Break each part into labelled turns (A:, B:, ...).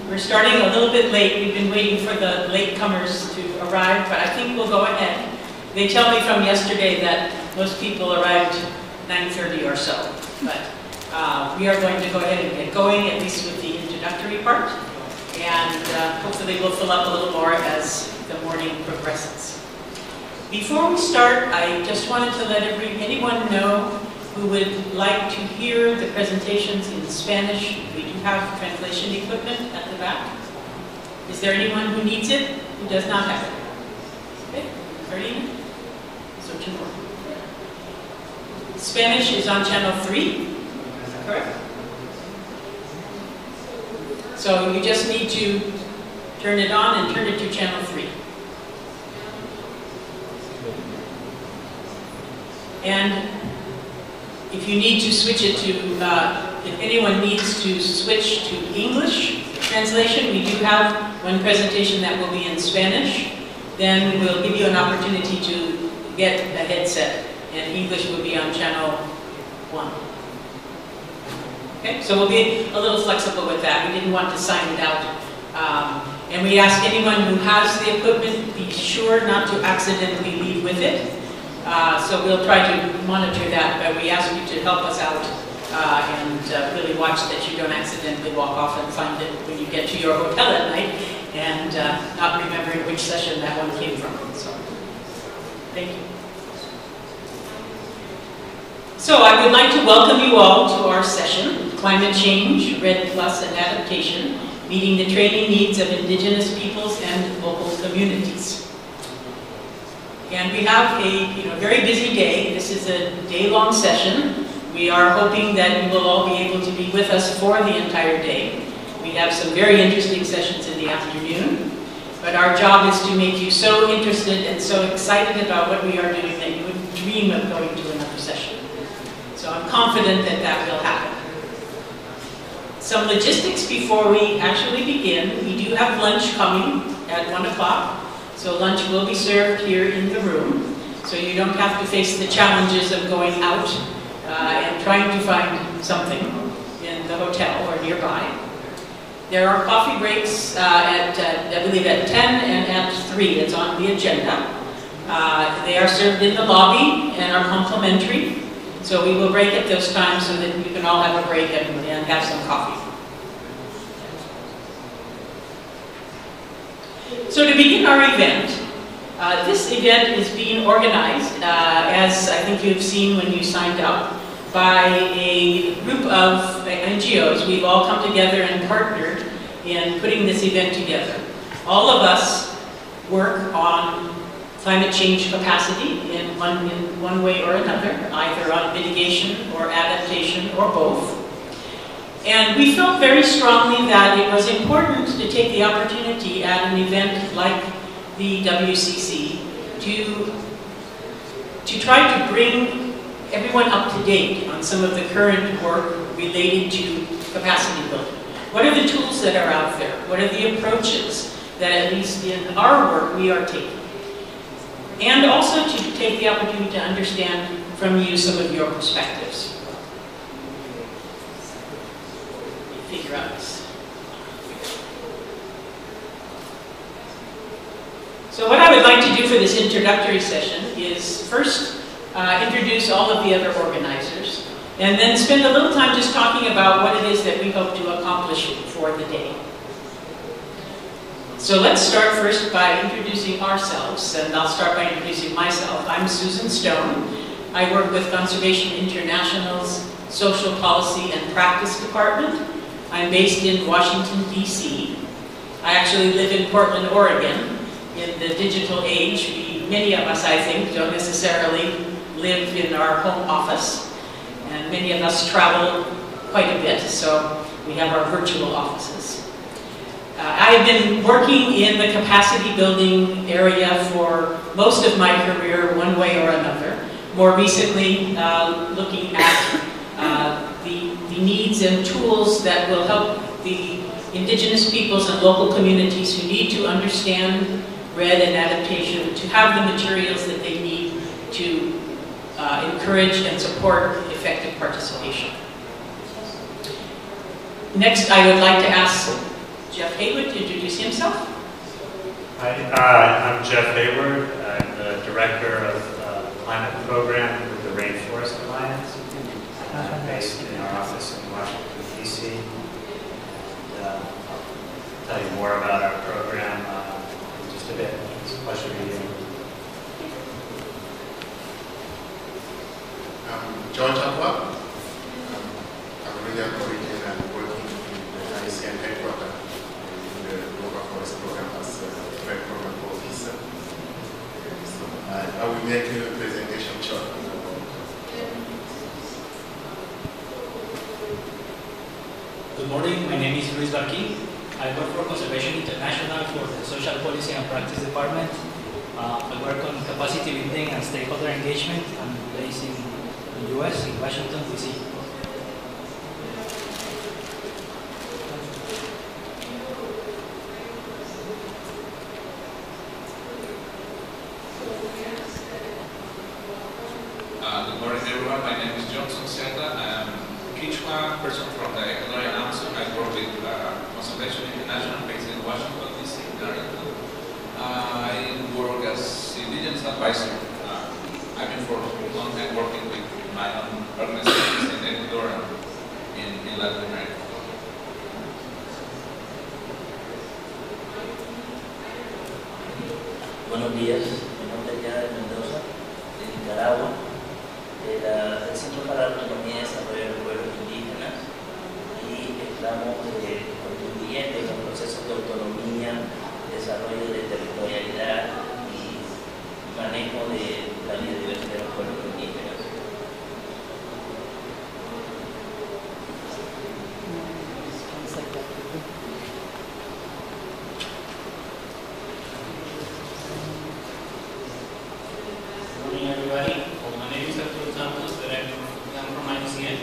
A: We're starting a little bit late. We've been waiting for the latecomers to arrive, but I think we'll go ahead. They tell me from yesterday that most people arrived 9:30 or so, but we are going to go ahead and get going, at least with the introductory part, and hopefully we'll fill up a little more as the morning progresses. Before we start, I just wanted to let anyone know who would like to hear the presentations in Spanish. We do have translation equipment at the back. Is there anyone who needs it who does not have it? Okay, 30? So 2 more. Spanish is on channel 3, is that correct? So you just need to turn it on and turn it to channel 3. And if you need to switch it to, if anyone needs to switch to English translation, we do have one presentation that will be in Spanish. Then we'll give you an opportunity to get a headset, and English will be on channel 1. Okay, so we'll be a little flexible with that. We didn't want to sign it out. And we ask anyone who has the equipment, be sure not to accidentally leave with it. So we'll try to monitor that, but we ask you to help us out and really watch that you don't accidentally walk off and find it when you get to your hotel at night and not remembering which session that one came from. So, thank you. So I would like to welcome you all to our session, Climate Change, REDD+ and Adaptation, Meeting the Training Needs of Indigenous Peoples and Local Communities. And we have a very busy day. This is a day-long session. We are hoping that you will all be able to be with us for the entire day. We have some very interesting sessions in the afternoon, but our job is to make you so interested and so excited about what we are doing that you would dream of going to another session. So I'm confident that that will happen. Some logistics before we actually begin. We do have lunch coming at 1 o'clock. So lunch will be served here in the room, so you don't have to face the challenges of going out and trying to find something in the hotel or nearby. There are coffee breaks I believe at 10 and at 3. It's on the agenda. They are served in the lobby and are complimentary, so we will break at those times so that you can all have a break and have some coffee. So to begin our event, this event is being organized, as I think you've seen when you signed up, by a group of NGOs. We've all come together and partnered in putting this event together. All of us work on climate change capacity in one way or another, either on mitigation or adaptation or both. And we felt very strongly that it was important to take the opportunity at an event like the WCC to try to bring everyone up to date on some of the current work related to capacity building. What are the tools that are out there? What are the approaches that, at least in our work, we are taking? And also to take the opportunity to understand from you some of your perspectives. Figure out this. So what I would like to do for this introductory session is first introduce all of the other organizers, and then spend a little time just talking about what it is that we hope to accomplish for the day. So let's start first by introducing ourselves, and I'll start by introducing myself. I'm Susan Stone. I work with Conservation International's Social Policy and Practice Department. I'm based in Washington, D.C. I actually live in Portland, Oregon. In the digital age, many of us, I think, don't necessarily live in our home office. And many of us travel quite a bit, so we have our virtual offices. I have been working in the capacity building area for most of my career, one way or another. More recently, looking at the needs and tools that will help the indigenous peoples and local communities who need to understand REDD and adaptation to have the materials that they need to encourage and support effective participation. Next, I would like to ask Jeff Hayward to introduce himself.
B: Hi, I'm Jeff Hayward. I'm the Director of the Climate Program with the Rainforest Alliance. I'm based in our office in Washington, D.C. I'll tell you more about our program in just a bit. It's a pleasure to be here.
C: I'm John Chapua. I'm really an origin and working in the ICN headquarters in the Global Forest Program as a Trade Program Officer. So I will make a presentation short.
D: Good morning, my name is Luis Barquin. I work for Conservation International for the Social Policy and Practice Department. I work on capacity building and stakeholder engagement. I'm based in the US, in Washington, D.C.
E: Good morning, everyone. My name is Johnson Seta. I'm a Quechua person from the Ecuadorian Amazon. I work with Conservation International based in Washington, D.C. I work as indigenous advisor. I've been for a long time working with my own organizations in Ecuador and in Latin America.
F: Buenos días, mi nombre es Yada de Mendoza, de Nicaragua, del Centro para la Autonomía y Desarrollo de los Pueblos Indígenas, y estamos contribuyendo en los procesos de autonomía, desarrollo de territorialidad y manejo de la biodiversidad de los pueblos indígenas.
D: Good morning, everybody. My name is Arturo Santos, I'm from IUCN.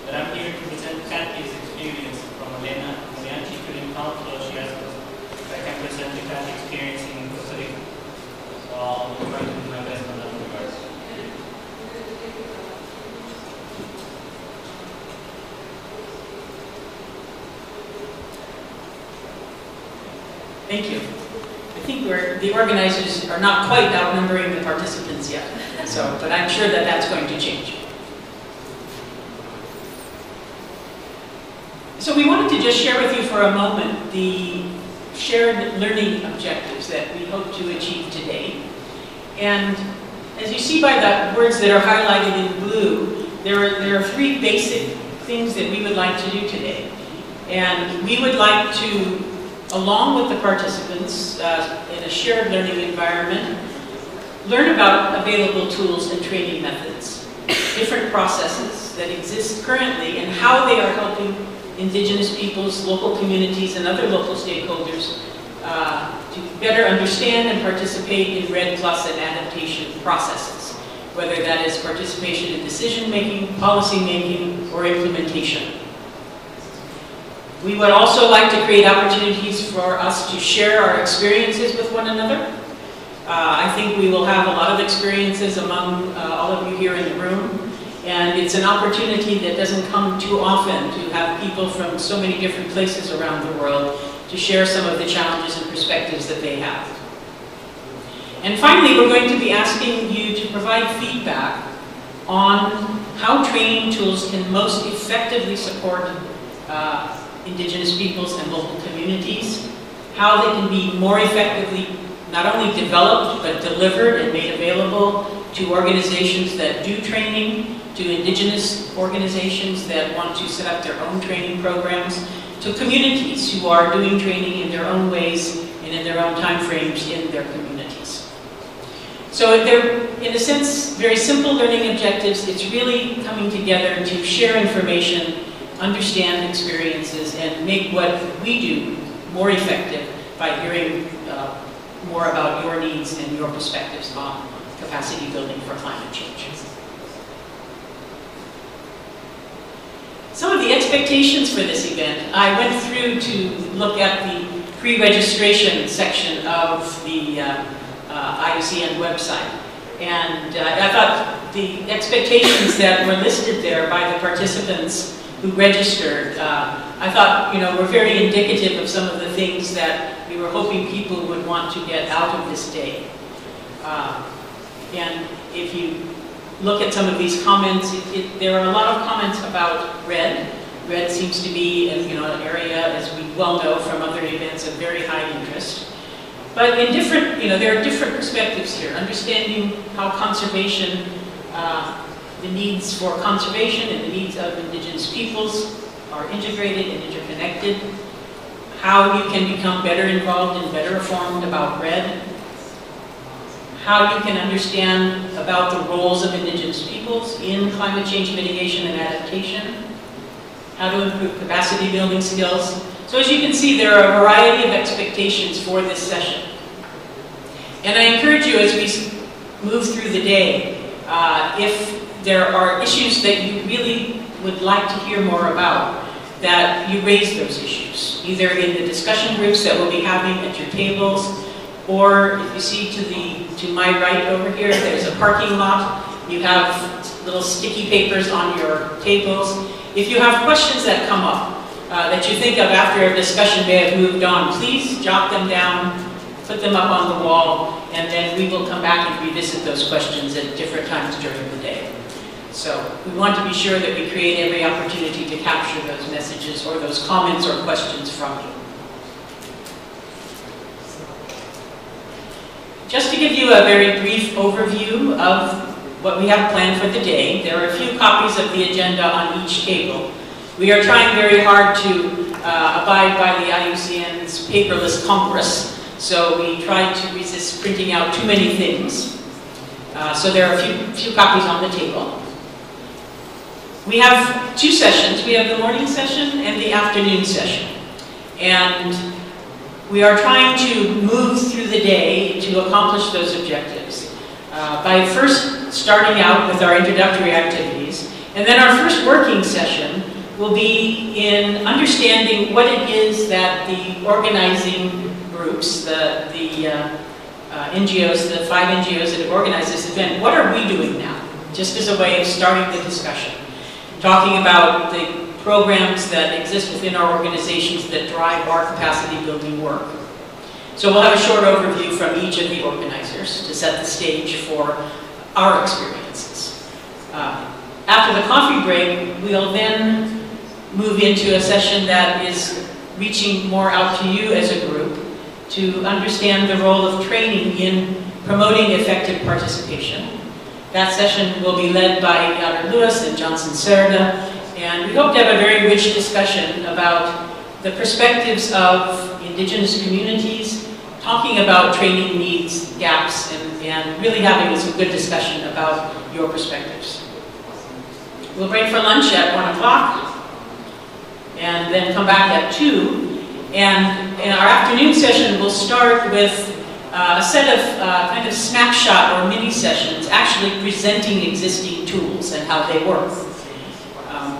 D: But I'm here to present Kathy's experience from Elena Morianchi. She couldn't come, so she asked us if I can present the Kathy experience in Costa Rica. So I'll try to do my best on that regard.
A: Thank you. I think the organizers are not quite outnumbering the participants yet, but I'm sure that that's going to change. So we wanted to just share with you for a moment the shared learning objectives that we hope to achieve today. And as you see by the words that are highlighted in blue, there are three basic things that we would like to do today. And we would like to, along with the participants in a shared learning environment, learn about available tools and training methods, different processes that exist currently and how they are helping indigenous peoples, local communities, and other local stakeholders to better understand and participate in REDD+ and adaptation processes, whether that is participation in decision-making, policy-making, or implementation. We would also like to create opportunities for us to share our experiences with one another. I think we will have a lot of experiences among all of you here in the room. And it's an opportunity that doesn't come too often to have people from so many different places around the world to share some of the challenges and perspectives that they have. And finally, we're going to be asking you to provide feedback on how training tools can most effectively support indigenous peoples and local communities, how they can be more effectively not only developed but delivered and made available to organizations that do training, to indigenous organizations that want to set up their own training programs, to communities who are doing training in their own ways and in their own time frames in their communities. So they're, in a sense, very simple learning objectives. It's really coming together to share information, understand experiences, and make what we do more effective by hearing more about your needs and your perspectives on capacity building for climate change. Some of the expectations for this event, I went through to look at the pre-registration section of the IUCN website. And I thought the expectations that were listed there by the participants who registered, I thought, were very indicative of some of the things that we were hoping people would want to get out of this day. And if you look at some of these comments, there are a lot of comments about RED. RED seems to be, an area, as we well know from other events, of very high interest. But in different, there are different perspectives here. Understanding how conservation, the needs for conservation and the needs of indigenous peoples are integrated and interconnected. How you can become better involved and better informed about RED. How you can understand about the roles of indigenous peoples in climate change mitigation and adaptation. How to improve capacity building skills. So as you can see, there are a variety of expectations for this session. And I encourage you as we move through the day, if there are issues that you really would like to hear more about, that you raise those issues, either in the discussion groups that we'll be having at your tables, or if you see to my right over here, there's a parking lot. You have little sticky papers on your tables. If you have questions that come up, that you think of after a discussion may have moved on, please jot them down, put them up on the wall, and then we will come back and revisit those questions at different times during the day. So we want to be sure that we create every opportunity to capture those messages or those comments or questions from you. Just to give you a very brief overview of what we have planned for the day, there are a few copies of the agenda on each table. We are trying very hard to abide by the IUCN's paperless Congress, so we try to resist printing out too many things. So there are a few copies on the table. We have two sessions. We have the morning session and the afternoon session. And we are trying to move through the day to accomplish those objectives by first starting out with our introductory activities. And then our first working session will be in understanding what it is that the organizing groups, the NGOs, the 5 NGOs that have organized this event, what are we doing now? Just as a way of starting the discussion. Talking about the programs that exist within our organizations that drive our capacity building work. So we'll have a short overview from each of the organizers to set the stage for our experiences. After the coffee break, we'll then move into a session that is reaching more out to you as a group to understand the role of training in promoting effective participation. That session will be led by Yader Lewis and Johnson Serda, and we hope to have a very rich discussion about the perspectives of indigenous communities, talking about training needs, gaps, and really having some good discussion about your perspectives. We'll break for lunch at 1 o'clock, and then come back at 2. And in our afternoon session, we'll start with a set of kind of snapshot or mini sessions, actually presenting existing tools and how they work.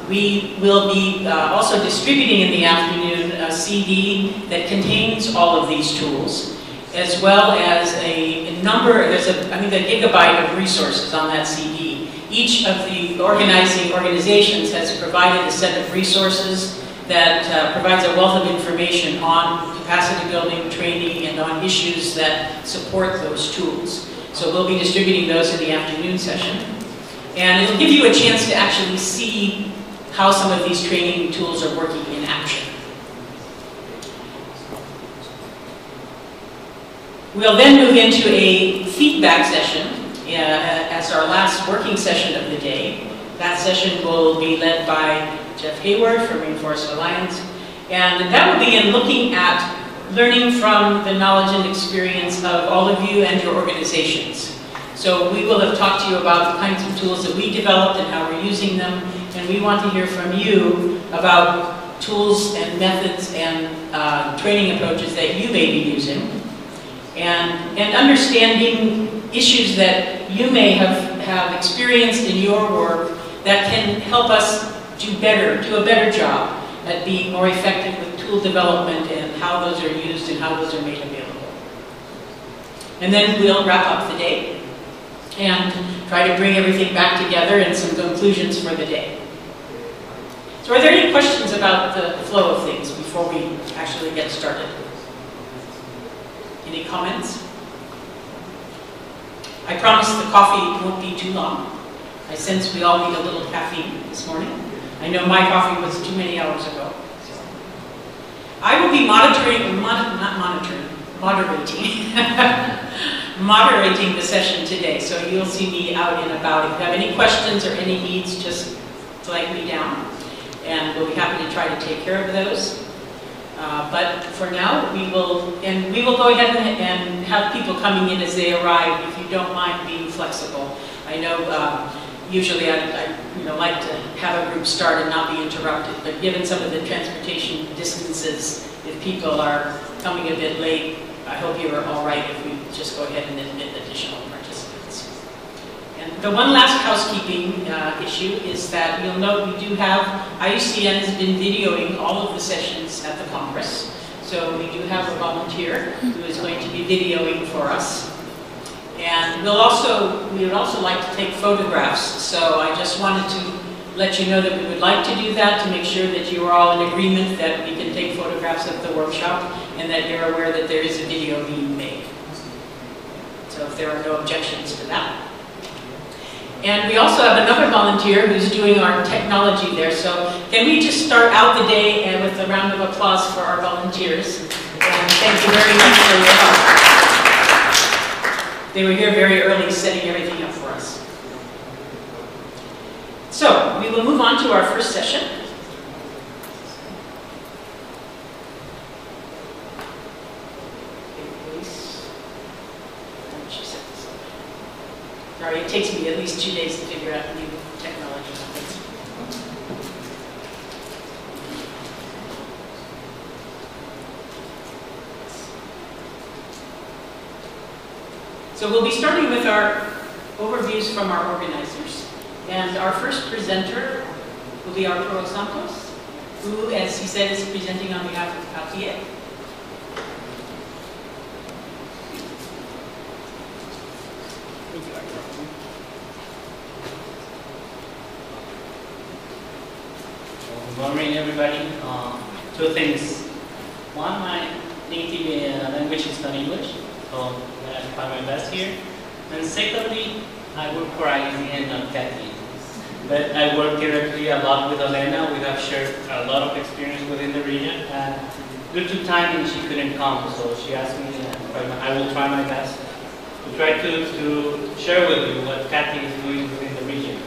A: We will be also distributing in the afternoon a CD that contains all of these tools, as well as a number, there's a gigabyte of resources on that CD. Each of the organizing organizations has provided a set of resources that provides a wealth of information on capacity building, training, and on issues that support those tools. So we'll be distributing those in the afternoon session. And it'll give you a chance to actually see how some of these training tools are working in action. We'll then move into a feedback session as our last working session of the day. That session will be led by Jeff Hayward from Rainforest Alliance, and that will be in looking at learning from the knowledge and experience of all of you and your organizations. So we will have talked to you about the kinds of tools that we developed and how we're using them, and we want to hear from you about tools and methods and training approaches that you may be using, and understanding issues that you may have experienced in your work that can help us do a better job at being more effective with tool development and how those are used and how those are made available. And then we'll wrap up the day and try to bring everything back together and some conclusions for the day. So So are there any questions about the flow of things before we actually get started? Any comments? I promise the coffee won't be too long. I sense we all need a little caffeine this morning. I know my coffee was too many hours ago. So. I will be moderating moderating the session today, so you'll see me out and about. If you have any questions or any needs, just flag me down, and we'll be happy to try to take care of those. But for now, we will go ahead and have people coming in as they arrive, if you don't mind being flexible. I know usually I like to have a group start and not be interrupted, but given some of the transportation distances, if people are coming a bit late, I hope you are all right if we just go ahead and admit additional participants. And the one last housekeeping issue is that you'll note we do have, IUCN has been videoing all of the sessions at the Congress. So we do have a volunteer who is going to be videoing for us. And we would also like to take photographs. So I just wanted to let you know that we would like to do that to make sure that you are all in agreement that we can take photographs of the workshop and that you're aware that there is a video being made. So if there are no objections to that. And we also have another volunteer who's doing our technology there. So can we just start out the day with a round of applause for our volunteers? And thank you very much for your help. They were here very early setting everything up for us. So we will move on to our first session. Sorry, it takes me at least 2 days to figure out new technology methods. So we'll be starting with our overviews from our organizers. And our first presenter will be Arturo Santos, who, as he said, is presenting on behalf of CATIE.
D: Good morning, everybody. Two things. One, my native language is not English, so I try my best here. And secondly, I work for IUCN and not CATIE. But I work directly a lot with Elena. We have shared a lot of experience within the region. And due to timing, she couldn't come, so she asked me, and I will try my best to try to share with you what CATIE is doing within the region.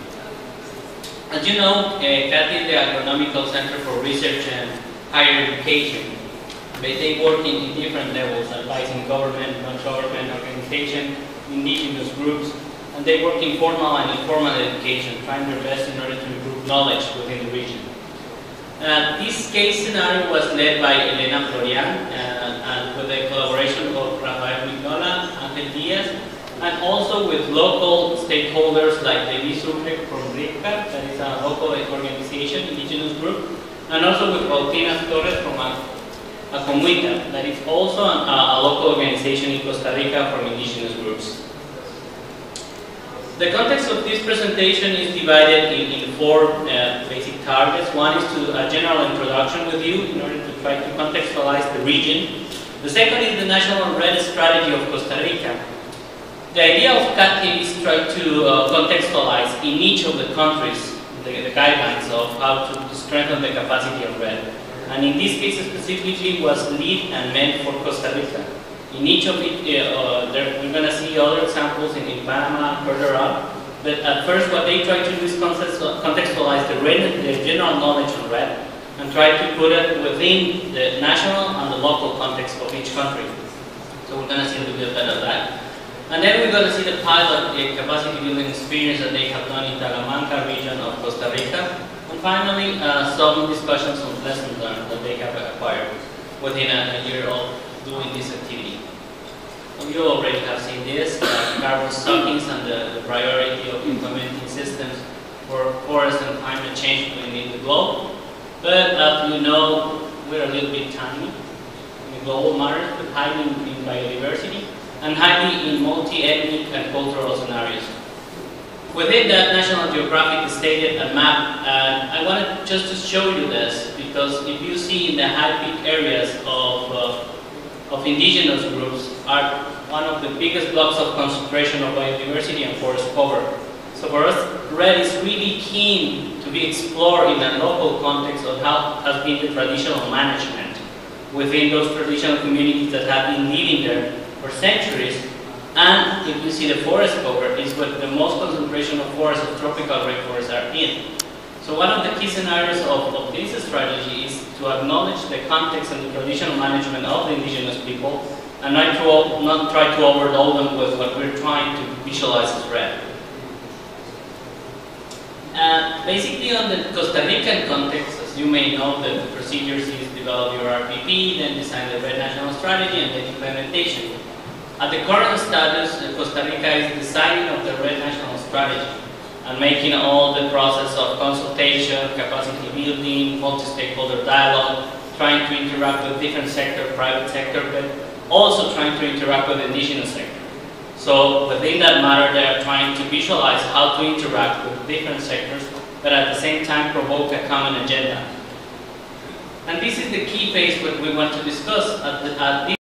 D: As you know, CATIE is the Agronomical Center for Research and Higher Education. But they work in different levels, advising government, non-government organizations, indigenous groups, and they work in formal and informal education, trying their best in order to improve knowledge within the region. This case scenario was led by Elena Florian, and with the collaboration of Rafael Mignola, Angel Diaz, and also with local stakeholders like Levi Surrek from RICA, that is a local organization, indigenous group, and also with Faustina Torres from Acomuita, that is also a local organization in Costa Rica from indigenous groups. The context of this presentation is divided in four basic targets. One is a general introduction with you in order to try to contextualize the region. The second is the National Red Strategy of Costa Rica. The idea of CATIE is to try to contextualize in each of the countries the guidelines of how to strengthen the capacity of RED. And in this case specifically was lead and meant for Costa Rica. In each of it, we're going to see other examples in Panama further up. But at first what they try to do is contextualize the general knowledge on RED and try to put it within the national and the local context of each country. So we're going to see a little bit better of that. And then we're going to see the pilot capacity building experience that they have done in Talamanca region of Costa Rica. And finally, some discussions on lessons learned that they have acquired within a year of doing this activity. You already have seen this, carbon stockings and the priority of implementing systems for forest and climate change within the globe. But as you know, we're a little bit tiny in the global matters, but highly in biodiversity and highly in multi-ethnic and cultural scenarios. Within that, National Geographic stated a map, and I wanted just to show you this, because if you see in the high peak areas of indigenous groups are one of the biggest blocks of concentration of biodiversity and forest cover. So for us, RED is really keen to be explored in a local context of how has been the traditional management within those traditional communities that have been living there for centuries. And if you see the forest cover, is what the most concentration of forests of tropical rainforests are in. So one of the key scenarios of this strategy is to acknowledge the context and the traditional management of the indigenous people, and not try to overload them with what we're trying to visualize as RED. Basically on the Costa Rican context, as you may know, the procedures is develop your RPP, then design the RED national strategy, and then implementation. At the current status, Costa Rica is designing of the RED national strategy and making all the process of consultation, capacity building, multi-stakeholder dialogue, trying to interact with different sector, private sector, but also trying to interact with the indigenous sector. So within that matter, they are trying to visualize how to interact with different sectors, but at the same time provoke a common agenda. And this is the key phase what we want to discuss at this